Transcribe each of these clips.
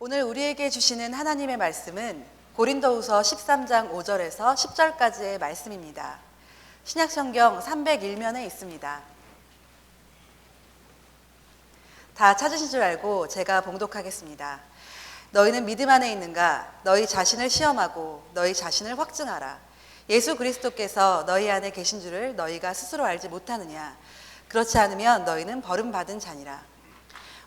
오늘 우리에게 주시는 하나님의 말씀은 고린도후서 13장 5절에서 10절까지의 말씀입니다. 신약성경 301면에 있습니다. 다 찾으신 줄 알고 제가 봉독하겠습니다. 너희는 믿음 안에 있는가? 너희 자신을 시험하고 너희 자신을 확증하라. 예수 그리스도께서 너희 안에 계신 줄을 너희가 스스로 알지 못하느냐? 그렇지 않으면 너희는 버림받은 자니라.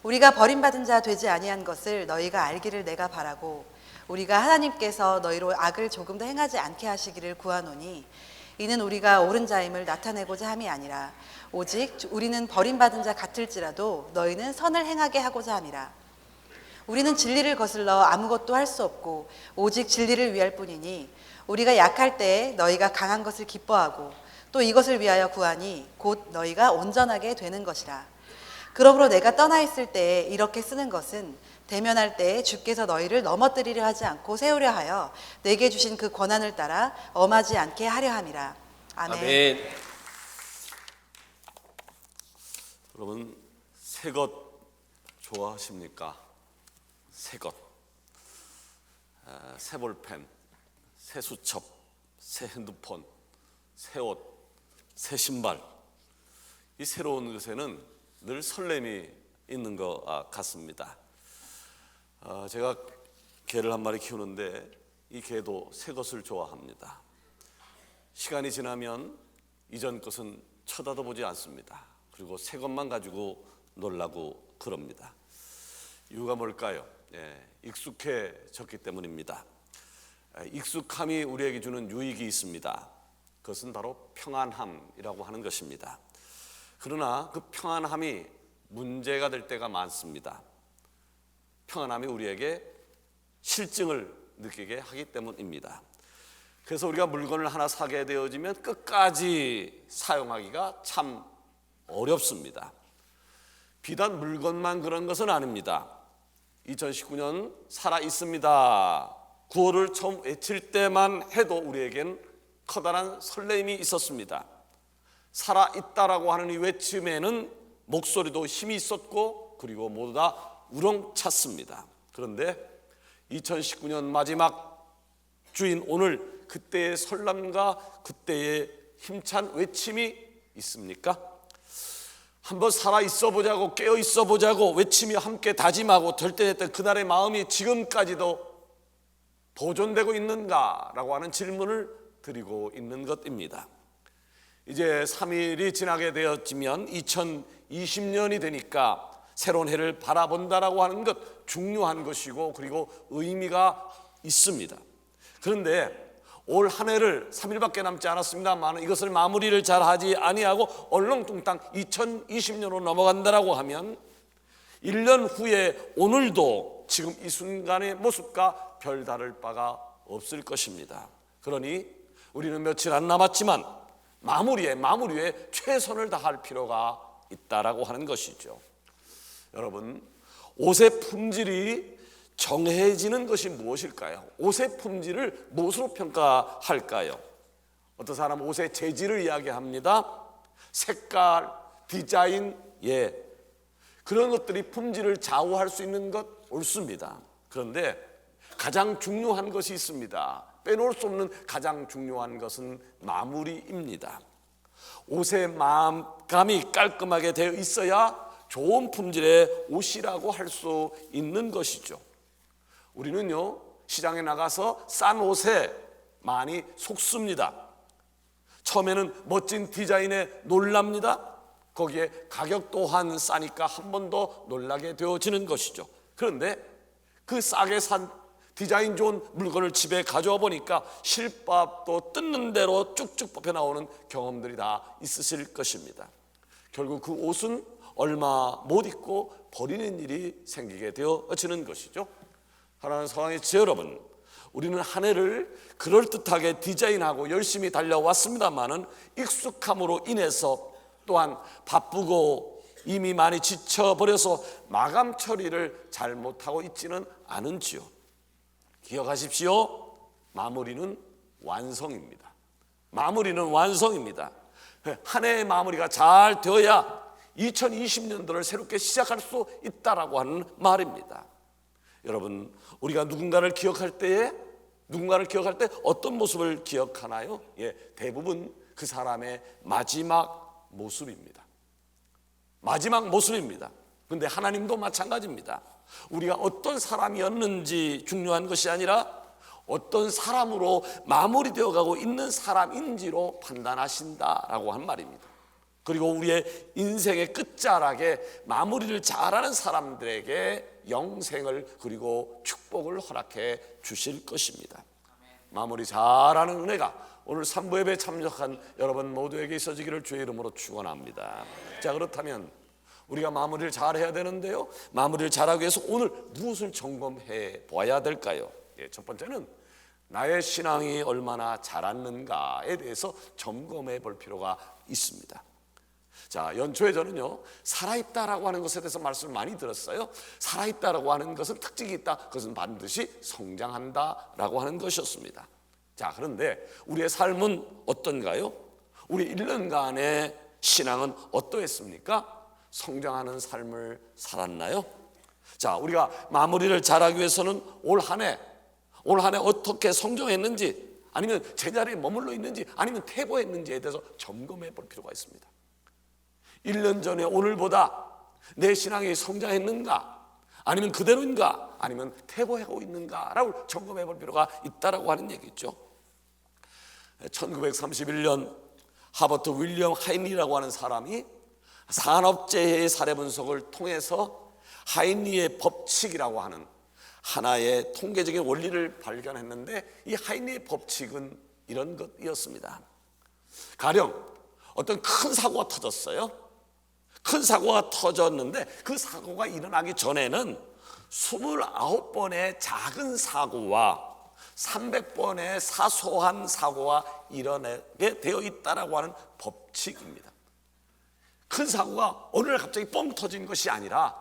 우리가 버림받은 자 되지 아니한 것을 너희가 알기를 내가 바라고 우리가 하나님께서 너희로 악을 조금도 행하지 않게 하시기를 구하노니 이는 우리가 옳은 자임을 나타내고자 함이 아니라 오직 우리는 버림받은 자 같을지라도 너희는 선을 행하게 하고자 함이라. 우리는 진리를 거슬러 아무것도 할 수 없고 오직 진리를 위할 뿐이니 우리가 약할 때에 너희가 강한 것을 기뻐하고 또 이것을 위하여 구하니 곧 너희가 온전하게 되는 것이라. 그러므로 내가 떠나 있을 때에 이렇게 쓰는 것은 대면할 때에 주께서 너희를 넘어뜨리려 하지 않고 세우려 하여 내게 주신 그 권한을 따라 엄하지 않게 하려 함이라. 아멘. 아멘. 여러분, 새 것 좋아하십니까? 새 것. 새 볼펜, 새 수첩, 새 핸드폰, 새 옷, 새 신발. 이 새로운 것에는 늘 설렘이 있는 것 같습니다. 제가 개를 한 마리 키우는데 이 개도 새 것을 좋아합니다. 시간이 지나면 이전 것은 쳐다도 보지 않습니다. 그리고 새 것만 가지고 놀라고 그럽니다. 이유가 뭘까요? 익숙해졌기 때문입니다. 익숙함이 우리에게 주는 유익이 있습니다. 그것은 바로 평안함이라고 하는 것입니다. 그러나 그 평안함이 문제가 될 때가 많습니다. 평안함이 우리에게 실증을 느끼게 하기 때문입니다. 그래서 우리가 물건을 하나 사게 되어지면 끝까지 사용하기가 참 어렵습니다. 비단 물건만 그런 것은 아닙니다. 2019년 살아 있습니다. 구호를 처음 외칠 때만 해도 우리에겐 커다란 설렘이 있었습니다. 살아있다라고 하는 이 외침에는 목소리도 힘이 있었고 그리고 모두 다 우렁찼습니다. 그런데 2019년 마지막 주인 오늘 그때의 설렘과 그때의 힘찬 외침이 있습니까? 한번 살아있어 보자고 깨어 있어 보자고 외침이 함께 다짐하고 될 때 됐던 그날의 마음이 지금까지도 보존되고 있는가라고 하는 질문을 드리고 있는 것입니다. 이제 3일이 지나게 되었지만 2020년이 되니까 새로운 해를 바라본다라고 하는 것 중요한 것이고 그리고 의미가 있습니다. 그런데 올 한 해를 3일밖에 남지 않았습니다만 이것을 마무리를 잘 하지 아니하고 얼렁뚱땅 2020년으로 넘어간다라고 하면 1년 후에 오늘도 지금 이 순간의 모습과 별다를 바가 없을 것입니다. 그러니 우리는 며칠 안 남았지만 마무리에 최선을 다할 필요가 있다라고 하는 것이죠. 여러분, 옷의 품질이 정해지는 것이 무엇일까요? 옷의 품질을 무엇으로 평가할까요? 어떤 사람은 옷의 재질을 이야기합니다. 색깔, 디자인, 그런 것들이 품질을 좌우할 수 있는 것 옳습니다. 그런데 가장 중요한 것이 있습니다. 빼놓을 수 없는 가장 중요한 것은 마무리입니다. 옷의 마감이 깔끔하게 되어 있어야 좋은 품질의 옷이라고 할 수 있는 것이죠. 우리는요, 시장에 나가서 싼 옷에 많이 속습니다. 처음에는 멋진 디자인에 놀랍니다. 거기에 가격 또한 싸니까 한 번 더 놀라게 되어지는 것이죠. 그런데 그 싸게 산 디자인 좋은 물건을 집에 가져와 보니까 실밥도 뜯는 대로 쭉쭉 뽑혀 나오는 경험들이 다 있으실 것입니다. 결국 그 옷은 얼마 못 입고 버리는 일이 생기게 되어지는 것이죠. 사랑하는 사랑의 제 여러분, 우리는 한 해를 그럴듯하게 디자인하고 열심히 달려왔습니다만은 익숙함으로 인해서 또한 바쁘고 이미 많이 지쳐버려서 마감 처리를 잘못하고 있지는 않은지요. 기억하십시오. 마무리는 완성입니다. 마무리는 완성입니다. 한 해의 마무리가 잘 되어야 2020년도를 새롭게 시작할 수 있다라고 하는 말입니다. 여러분, 우리가 누군가를 기억할 때 어떤 모습을 기억하나요? 예, 대부분 그 사람의 마지막 모습입니다. 마지막 모습입니다. 근데 하나님도 마찬가지입니다. 우리가 어떤 사람이었는지 중요한 것이 아니라 어떤 사람으로 마무리되어 가고 있는 사람인지로 판단하신다라고 한 말입니다. 그리고 우리의 인생의 끝자락에 마무리를 잘하는 사람들에게 영생을 그리고 축복을 허락해 주실 것입니다. 마무리 잘하는 은혜가 오늘 3부 예배에 참석한 여러분 모두에게 있어지기를 주의 이름으로 축원합니다. 자, 그렇다면 우리가 마무리를 잘해야 되는데요, 마무리를 잘하기 위해서 오늘 무엇을 점검해 보아야 될까요? 예, 첫 번째는 나의 신앙이 얼마나 자랐는가에 대해서 점검해 볼 필요가 있습니다. 자, 연초에 저는요, 살아있다라고 하는 것에 대해서 말씀을 많이 들었어요. 살아있다라고 하는 것은 특징이 있다. 그것은 반드시 성장한다라고 하는 것이었습니다. 자, 그런데 우리의 삶은 어떤가요? 우리 1년간의 신앙은 어떠했습니까? 성장하는 삶을 살았나요? 자, 우리가 마무리를 잘하기 위해서는 올 한 해 어떻게 성장했는지, 아니면 제자리에 머물러 있는지, 아니면 퇴보했는지에 대해서 점검해 볼 필요가 있습니다. 1년 전에 오늘보다 내 신앙이 성장했는가, 아니면 그대로인가, 아니면 퇴보하고 있는가라고 점검해 볼 필요가 있다라고 하는 얘기죠. 1931년 하버트 윌리엄 하인리라고 하는 사람이 산업재해의 사례 분석을 통해서 하인리의 법칙이라고 하는 하나의 통계적인 원리를 발견했는데, 이 하인리의 법칙은 이런 것이었습니다. 가령 어떤 큰 사고가 터졌어요. 큰 사고가 터졌는데 그 사고가 일어나기 전에는 29번의 작은 사고와 300번의 사소한 사고가 일어나게 되어 있다라고 하는 법칙입니다. 큰 사고가 어느 날 갑자기 뻥 터진 것이 아니라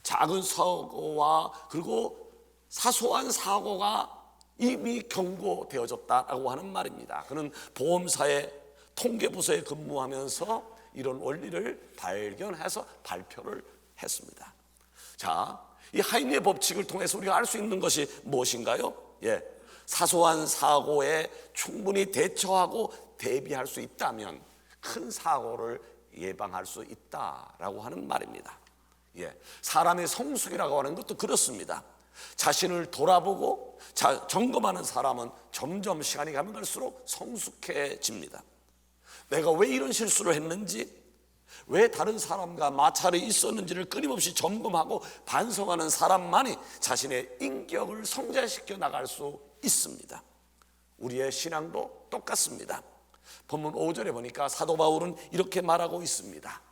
작은 사고와 그리고 사소한 사고가 이미 경고되어졌다라고 하는 말입니다. 그는 보험사의 통계부서에 근무하면서 이런 원리를 발견해서 발표를 했습니다. 자, 이 하인리의 법칙을 통해서 우리가 알 수 있는 것이 무엇인가요? 예, 사소한 사고에 충분히 대처하고 대비할 수 있다면 큰 사고를 예방할 수 있다라고 하는 말입니다. 예, 사람의 성숙이라고 하는 것도 그렇습니다. 자신을 돌아보고 점검하는 사람은 점점 시간이 가면 갈수록 성숙해집니다. 내가 왜 이런 실수를 했는지, 왜 다른 사람과 마찰이 있었는지를 끊임없이 점검하고 반성하는 사람만이 자신의 인격을 성장시켜 나갈 수 있습니다. 우리의 신앙도 똑같습니다. 본문 5절에 보니까 사도 바울은 이렇게 말하고 있습니다.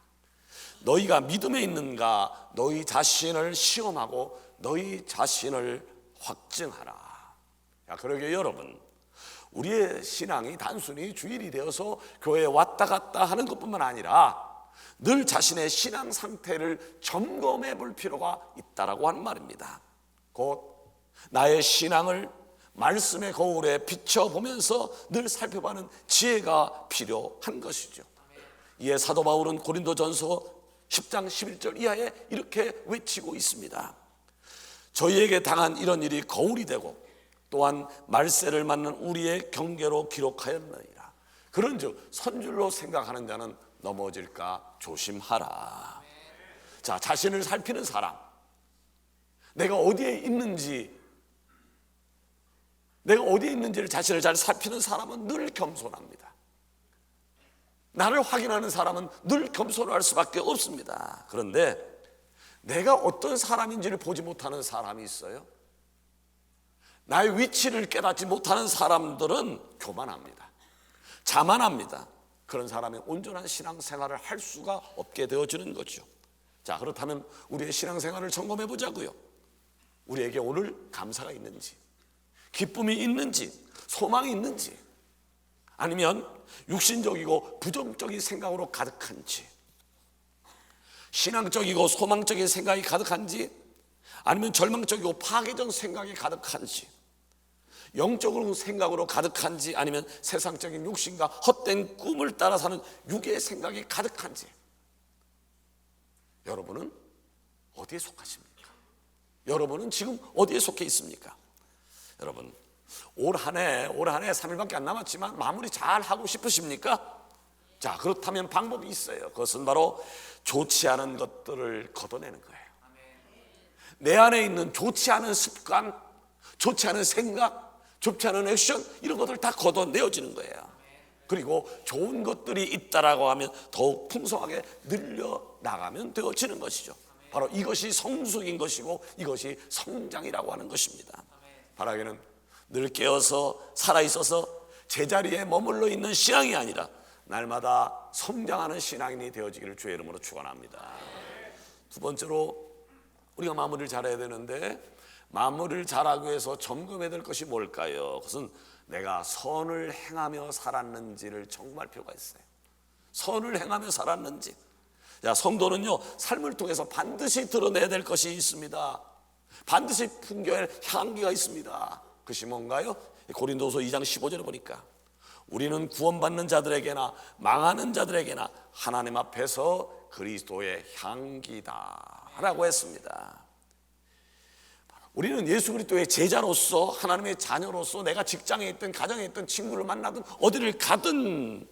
너희가 믿음에 있는가 너희 자신을 시험하고 너희 자신을 확증하라. 야, 그러게 여러분, 우리의 신앙이 단순히 주일이 되어서 교회에 왔다 갔다 하는 것뿐만 아니라 늘 자신의 신앙 상태를 점검해 볼 필요가 있다라고 하는 말입니다. 곧 나의 신앙을 말씀의 거울에 비춰보면서 늘 살펴보는 지혜가 필요한 것이죠. 이에 사도 바울은 고린도전서 10장 11절 이하에 이렇게 외치고 있습니다. 저희에게 당한 이런 일이 거울이 되고 또한 말세를 맞는 우리의 경계로 기록하였느니라. 그런즉 선줄로 생각하는 자는 넘어질까 조심하라. 자, 자신을 살피는 사람, 내가 어디에 있는지를 자신을 잘 살피는 사람은 늘 겸손합니다. 나를 확인하는 사람은 늘 겸손할 수밖에 없습니다. 그런데 내가 어떤 사람인지를 보지 못하는 사람이 있어요. 나의 위치를 깨닫지 못하는 사람들은 교만합니다. 자만합니다. 그런 사람이 온전한 신앙생활을 할 수가 없게 되어지는 거죠. 자, 그렇다면 우리의 신앙생활을 점검해 보자고요. 우리에게 오늘 감사가 있는지, 기쁨이 있는지, 소망이 있는지, 아니면 육신적이고 부정적인 생각으로 가득한지, 신앙적이고 소망적인 생각이 가득한지, 아니면 절망적이고 파괴적 생각이 가득한지, 영적으로 생각으로 가득한지, 아니면 세상적인 욕심과 헛된 꿈을 따라 사는 육의 생각이 가득한지, 여러분은 어디에 속하십니까? 여러분은 지금 어디에 속해 있습니까? 여러분, 올 한 해 3일밖에 안 남았지만 마무리 잘 하고 싶으십니까? 자, 그렇다면 방법이 있어요. 그것은 바로 좋지 않은 것들을 걷어내는 거예요. 내 안에 있는 좋지 않은 습관, 좋지 않은 생각, 좋지 않은 액션, 이런 것들 다 걷어내어지는 거예요. 그리고 좋은 것들이 있다라고 하면 더욱 풍성하게 늘려나가면 되어지는 것이죠. 바로 이것이 성숙인 것이고 이것이 성장이라고 하는 것입니다. 바라기는 늘 깨어서 살아있어서 제자리에 머물러 있는 신앙이 아니라 날마다 성장하는 신앙인이 되어지기를 주의 이름으로 축원합니다. 두 번째로 우리가 마무리를 잘해야 되는데, 마무리를 잘하기 위해서 점검해야 될 것이 뭘까요? 그것은 내가 선을 행하며 살았는지를 점검할 필요가 있어요. 선을 행하며 살았는지. 자, 성도는요, 삶을 통해서 반드시 드러내야 될 것이 있습니다. 반드시 풍겨야 할 향기가 있습니다. 그것이 뭔가요? 고린도서 2장 15절에 보니까 우리는 구원받는 자들에게나 망하는 자들에게나 하나님 앞에서 그리스도의 향기다 라고 했습니다. 우리는 예수 그리스도의 제자로서, 하나님의 자녀로서, 내가 직장에 있든 가정에 있든 친구를 만나든 어디를 가든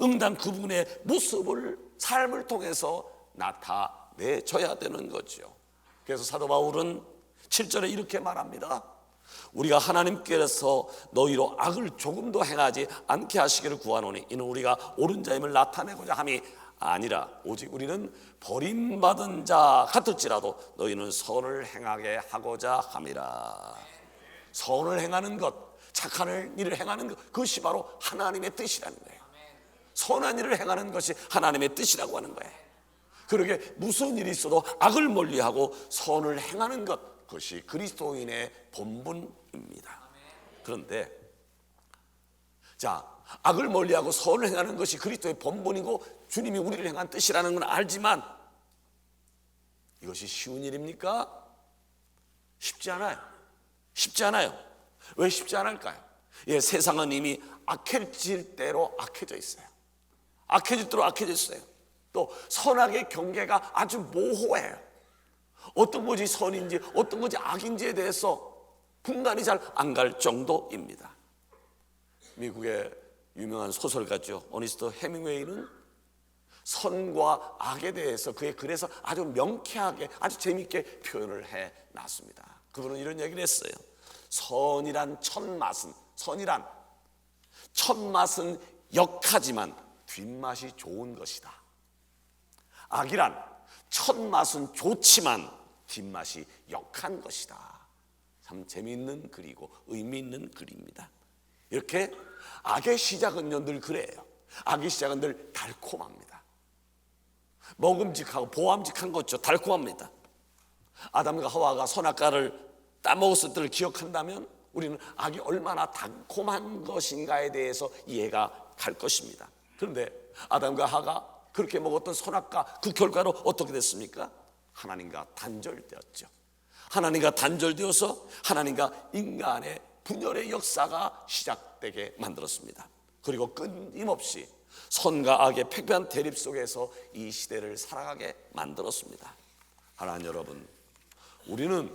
응당 그분의 모습을 삶을 통해서 나타내줘야 되는 거죠. 그래서 사도 바울은 7절에 이렇게 말합니다. 우리가 하나님께서 너희로 악을 조금도 행하지 않게 하시기를 구하노니 이는 우리가 옳은 자임을 나타내고자 함이 아니라 오직 우리는 버림받은 자 같을지라도 너희는 선을 행하게 하고자 함이라. 선을 행하는 것, 착한 일을 행하는 것, 그것이 바로 하나님의 뜻이라는 거예요. 선한 일을 행하는 것이 하나님의 뜻이라고 하는 거예요. 그러게 무슨 일이 있어도 악을 멀리하고 선을 행하는 것, 그것이 그리스도인의 본분입니다. 그런데 자, 악을 멀리하고 선을 행하는 것이 그리스도의 본분이고 주님이 우리를 향한 뜻이라는 건 알지만 이것이 쉬운 일입니까? 쉽지 않아요. 쉽지 않아요. 왜 쉽지 않을까요? 예, 세상은 이미 악해질 대로 악해져 있어요. 악해질 대로 악해져 있어요. 또 선악의 경계가 아주 모호해요. 어떤 것이 선인지 어떤 것이 악인지에 대해서 분간이 잘 안 갈 정도입니다. 미국의 유명한 소설가죠, 어니스트 헤밍웨이는 선과 악에 대해서 그의 글에서 아주 명쾌하게, 아주 재미있게 표현을 해놨습니다. 그분은 이런 얘기를 했어요. 선이란 첫맛은 역하지만 뒷맛이 좋은 것이다. 악이란 첫맛은 좋지만 뒷맛이 역한 것이다. 참 재미있는 글이고 의미 있는 글입니다. 이렇게 악의 시작은요 늘 그래요. 악의 시작은 늘 달콤합니다. 먹음직하고 보암직한 거죠. 달콤합니다. 아담과 하와가 선악과를 따먹었을 때를 기억한다면 우리는 악이 얼마나 달콤한 것인가에 대해서 이해가 갈 것입니다. 그런데 아담과 하와가 그렇게 먹었던 선악과 그 결과로 어떻게 됐습니까? 하나님과 단절되었죠. 하나님과 단절되어서 하나님과 인간의 분열의 역사가 시작되게 만들었습니다. 그리고 끊임없이 선과 악의 팽팽한 대립 속에서 이 시대를 살아가게 만들었습니다. 하나님 여러분, 우리는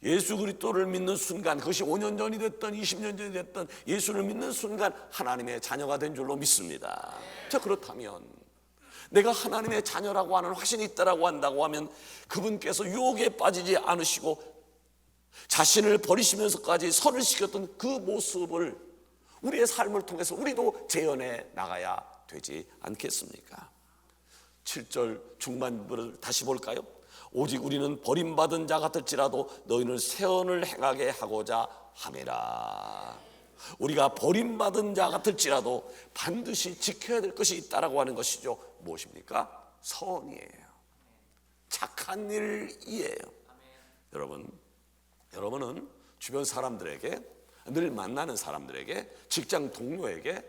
예수 그리스도를 믿는 순간, 그것이 5년 전이 됐든 20년 전이 됐든 예수를 믿는 순간 하나님의 자녀가 된 줄로 믿습니다. 자, 그렇다면 내가 하나님의 자녀라고 하는 확신이 있다라고 한다고 하면 그분께서 유혹에 빠지지 않으시고 자신을 버리시면서까지 선을 지켰던 그 모습을 우리의 삶을 통해서 우리도 재현해 나가야 되지 않겠습니까? 7절 중반부를 다시 볼까요? 오직 우리는 버림받은 자 같을지라도 너희는 선을 행하게 하고자 함이라. 우리가 버림받은 자 같을지라도 반드시 지켜야 될 것이 있다라고 하는 것이죠. 무엇입니까? 선이에요. 착한 일이에요. 여러분은 주변 사람들에게, 늘 만나는 사람들에게, 직장 동료에게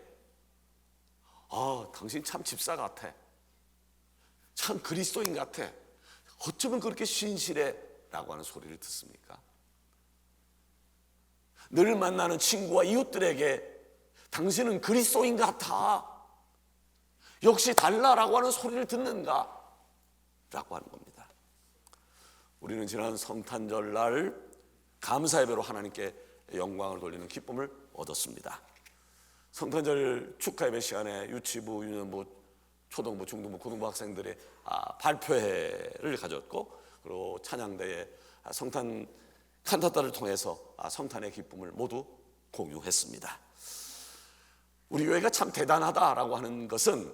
당신 참 집사 같아, 참 그리스도인 같아, 어쩌면 그렇게 신실해 라고 하는 소리를 듣습니까? 늘 만나는 친구와 이웃들에게 당신은 그리스도인 같아, 역시 달라라고 하는 소리를 듣는가? 라고 하는 겁니다. 우리는 지난 성탄절 날 감사 예배로 하나님께 영광을 돌리는 기쁨을 얻었습니다. 성탄절 축하 예배 시간에 유치부, 유년부, 초등부, 중등부, 고등부 학생들의 발표회를 가졌고, 그리고 찬양대에 성탄 칸타타를 통해서 성탄의 기쁨을 모두 공유했습니다. 우리 교회가 참 대단하다라고 하는 것은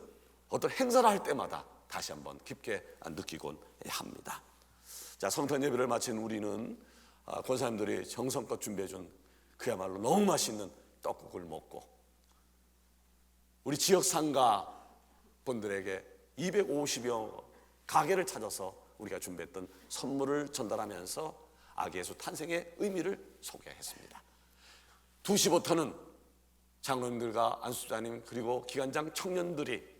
어떤 행사를 할 때마다 다시 한번 깊게 느끼곤 합니다. 자, 성탄 예배를 마친 우리는 권사님들이 정성껏 준비해준 그야말로 너무 맛있는 떡국을 먹고, 우리 지역 상가 분들에게 250여 가게를 찾아서 우리가 준비했던 선물을 전달하면서 아기 예수 탄생의 의미를 소개했습니다. 2시부터는 장로님들과 안수자님 그리고 기관장 청년들이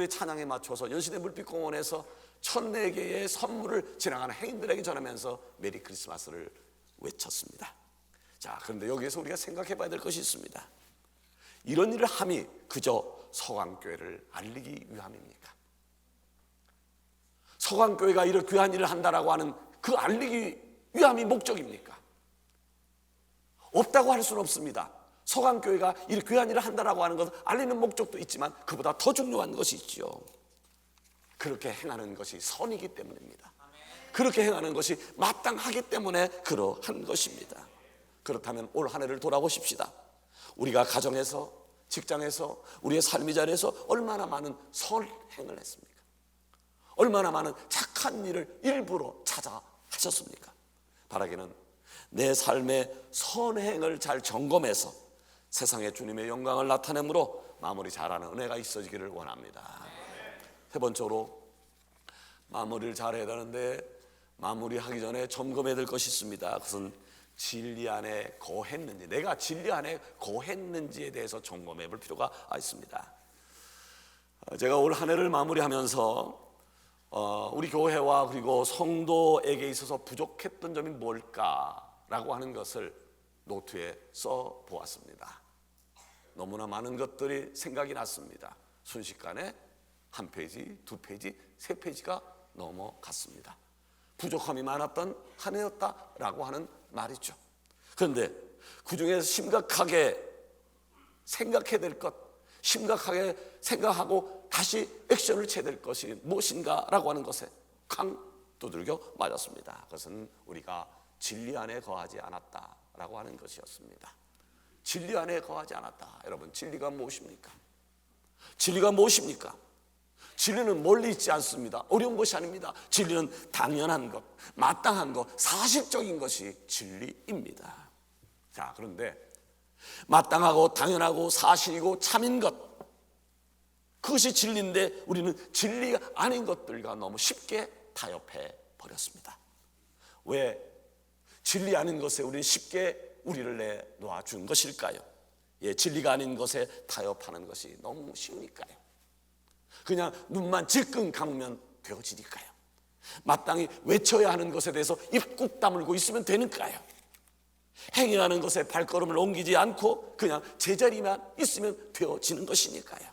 찬양에 맞춰서 연신의 물빛공원에서 1,004개의 선물을 지나가는 행인들에게 전하면서 메리 크리스마스를 외쳤습니다. 자, 그런데 여기에서 우리가 생각해 봐야 될 것이 있습니다. 이런 일을 함이 그저 서강교회를 알리기 위함입니까? 서강교회가 이런 귀한 일을 한다라고 하는 그 알리기 위함이 목적입니까? 없다고 할 수는 없습니다. 서강교회가 이런 귀한 일을 한다라고 하는 것을 알리는 목적도 있지만 그보다 더 중요한 것이 있죠. 그렇게 행하는 것이 선이기 때문입니다. 그렇게 행하는 것이 마땅하기 때문에 그러한 것입니다. 그렇다면 올 한 해를 돌아보십시다. 우리가 가정에서, 직장에서, 우리의 삶의 자리에서 얼마나 많은 선행을 했습니까? 얼마나 많은 착한 일을 일부러 찾아 하셨습니까? 바라기는 내 삶의 선행을 잘 점검해서 세상에 주님의 영광을 나타내므로 마무리 잘하는 은혜가 있어지기를 원합니다. 세 번째로, 마무리를 잘해야 되는데 마무리하기 전에 점검해야 될 것이 있습니다. 그것은 진리 안에 거했는지, 내가 진리 안에 거했는지에 대해서 점검해 볼 필요가 있습니다. 제가 올 한 해를 마무리하면서 우리 교회와 그리고 성도에게 있어서 부족했던 점이 뭘까라고 하는 것을 노트에 써 보았습니다. 너무나 많은 것들이 생각이 났습니다. 순식간에 한 페이지, 두 페이지, 세 페이지가 넘어갔습니다. 부족함이 많았던 한 해였다라고 하는 말이죠. 그런데 그중에 심각하게 생각해야 될 것, 심각하게 생각하고 다시 액션을 취해야 될 것이 무엇인가라고 하는 것에 강 두들겨 맞았습니다. 그것은 우리가 진리 안에 거하지 않았다라고 하는 것이었습니다. 진리 안에 거하지 않았다. 여러분, 진리가 무엇입니까? 진리가 무엇입니까? 진리는 멀리 있지 않습니다. 어려운 것이 아닙니다. 진리는 당연한 것, 마땅한 것, 사실적인 것이 진리입니다. 자, 그런데 마땅하고 당연하고 사실이고 참인 것, 그것이 진리인데 우리는 진리가 아닌 것들과 너무 쉽게 타협해 버렸습니다. 왜 진리 아닌 것에 우리는 쉽게 우리를 내놓아 준 것일까요? 진리가 아닌 것에 타협하는 것이 너무 쉬우니까요. 그냥 눈만 질끈 감으면 되어지니까요. 마땅히 외쳐야 하는 것에 대해서 입 꾹 다물고 있으면 되니까요. 행해하는 것에 발걸음을 옮기지 않고 그냥 제자리만 있으면 되어지는 것이니까요.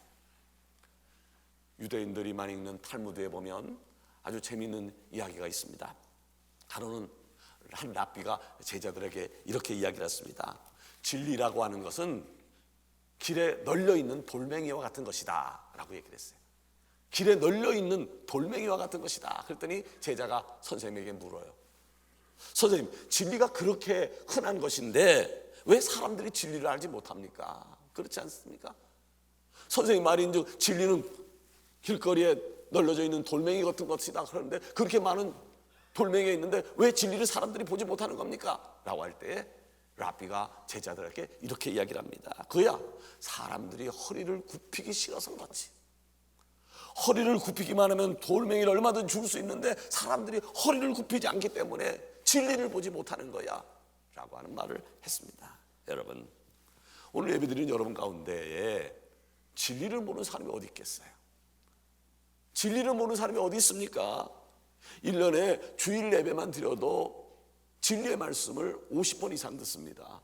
유대인들이 많이 읽는 탈무드에 보면 아주 재미있는 이야기가 있습니다. 하루는 한 랍비가 제자들에게 이렇게 이야기를 했습니다. 진리라고 하는 것은 길에 널려있는 돌멩이와 같은 것이다 라고 얘기를 했어요. 길에 널려있는 돌멩이와 같은 것이다. 그랬더니 제자가 선생님에게 물어요. 선생님, 진리가 그렇게 흔한 것인데 왜 사람들이 진리를 알지 못합니까? 그렇지 않습니까? 선생님 말인즉 진리는 길거리에 널려져 있는 돌멩이 같은 것이다. 그런데 그렇게 많은 돌멩이가 있는데 왜 진리를 사람들이 보지 못하는 겁니까? 라고 할 때 랍비가 제자들에게 이렇게 이야기를 합니다. 그야 사람들이 허리를 굽히기 싫어서 그렇지. 허리를 굽히기만 하면 돌멩이를 얼마든지 줄 수 있는데 사람들이 허리를 굽히지 않기 때문에 진리를 보지 못하는 거야 라고 하는 말을 했습니다. 여러분, 오늘 예배드린 여러분 가운데에 진리를 모르는 사람이 어디 있겠어요? 진리를 모르는 사람이 어디 있습니까? 1년에 주일 예배만 드려도 진리의 말씀을 50번 이상 듣습니다.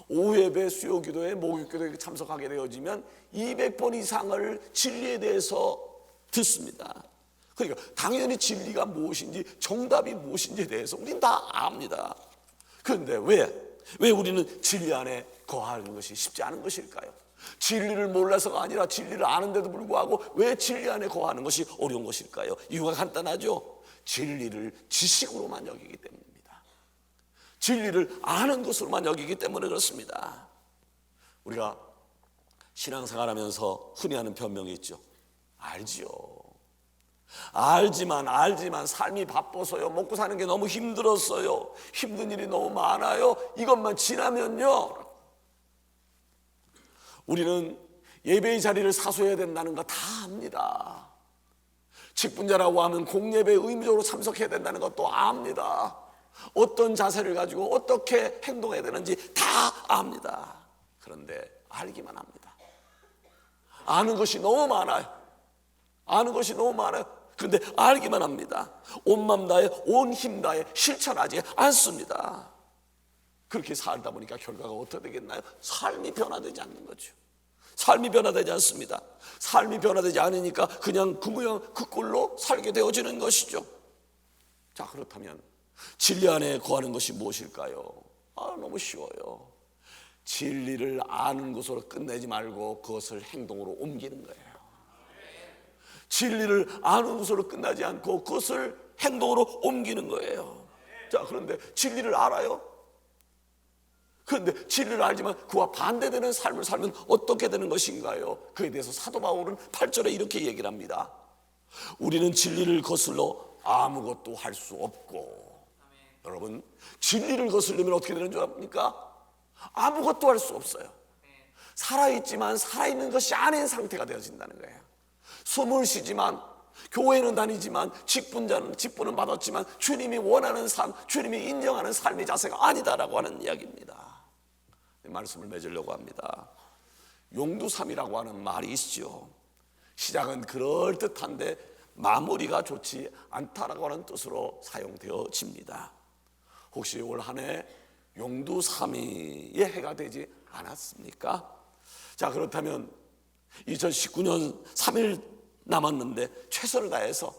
오후 예배, 수요 기도에, 목요 기도에 참석하게 되어지면 200번 이상을 진리에 대해서 듣습니다. 그러니까 당연히 진리가 무엇인지, 정답이 무엇인지에 대해서 우린 다 압니다. 그런데 왜 우리는 진리 안에 거하는 것이 쉽지 않은 것일까요? 진리를 몰라서가 아니라 진리를 아는데도 불구하고 왜 진리 안에 거하는 것이 어려운 것일까요? 이유가 간단하죠. 진리를 지식으로만 여기기 때문입니다. 진리를 아는 것으로만 여기기 때문에 그렇습니다. 우리가 신앙생활하면서 흔히 하는 변명이 있죠. 알지요. 알지만 삶이 바빠서요, 먹고 사는 게 너무 힘들었어요, 힘든 일이 너무 많아요, 이것만 지나면요. 우리는 예배의 자리를 사수해야 된다는 거 다 압니다. 직분자라고 하면 공예배에 의무적으로 참석해야 된다는 것도 압니다. 어떤 자세를 가지고 어떻게 행동해야 되는지 다 압니다. 그런데 알기만 합니다. 아는 것이 너무 많아요. 그런데 알기만 합니다. 온 맘 다해 온 힘 다해 실천하지 않습니다. 그렇게 살다 보니까 결과가 어떻게 되겠나요? 삶이 변화되지 않는 거죠. 삶이 변화되지 않습니다. 삶이 변화되지 않으니까 그냥 그 모양 그 꼴로 살게 되어지는 것이죠. 자, 그렇다면 진리 안에 거하는 것이 무엇일까요? 너무 쉬워요. 진리를 아는 것으로 끝내지 말고 그것을 행동으로 옮기는 거예요. 진리를 아는 것으로 끝나지 않고 그것을 행동으로 옮기는 거예요. 자, 그런데 진리를 알아요. 그런데 진리를 알지만 그와 반대되는 삶을 살면 어떻게 되는 것인가요? 그에 대해서 사도 바울은 8절에 이렇게 얘기를 합니다. 우리는 진리를 거슬러 아무것도 할 수 없고. 여러분, 진리를 거슬려면 어떻게 되는 줄 압니까? 아무것도 할 수 없어요. 살아있지만 살아있는 것이 아닌 상태가 되어진다는 거예요. 숨을 쉬지만, 교회는 다니지만, 직분은 받았지만 주님이 원하는 삶, 주님이 인정하는 삶의 자세가 아니다라고 하는 이야기입니다. 이 말씀을 맺으려고 합니다. 용두삼이라고 하는 말이 있죠. 시작은 그럴듯한데 마무리가 좋지 않다라고 하는 뜻으로 사용되어집니다. 혹시 올 한 해 용두삼위의 해가 되지 않았습니까? 자, 그렇다면 2019년 3일 남았는데 최선을 다해서,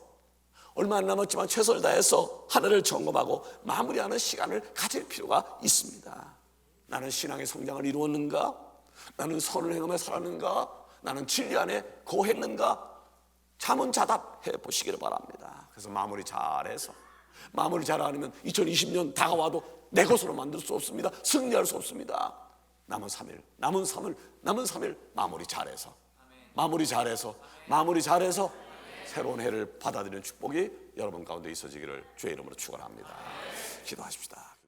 얼마 안 남았지만 최선을 다해서 한 해를 점검하고 마무리하는 시간을 가질 필요가 있습니다. 나는 신앙의 성장을 이루었는가? 나는 선을 행하며 살았는가? 나는 진리 안에 거했는가? 자문자답해 보시기를 바랍니다. 그래서 마무리 잘해서, 마무리 잘하면 2020년 다가와도 내 것으로 만들 수 없습니다. 승리할 수 없습니다. 남은 3일 마무리 잘해서 새로운 해를 받아들이는 축복이 여러분 가운데 있어지기를 주의 이름으로 축원합니다. 기도하십시다.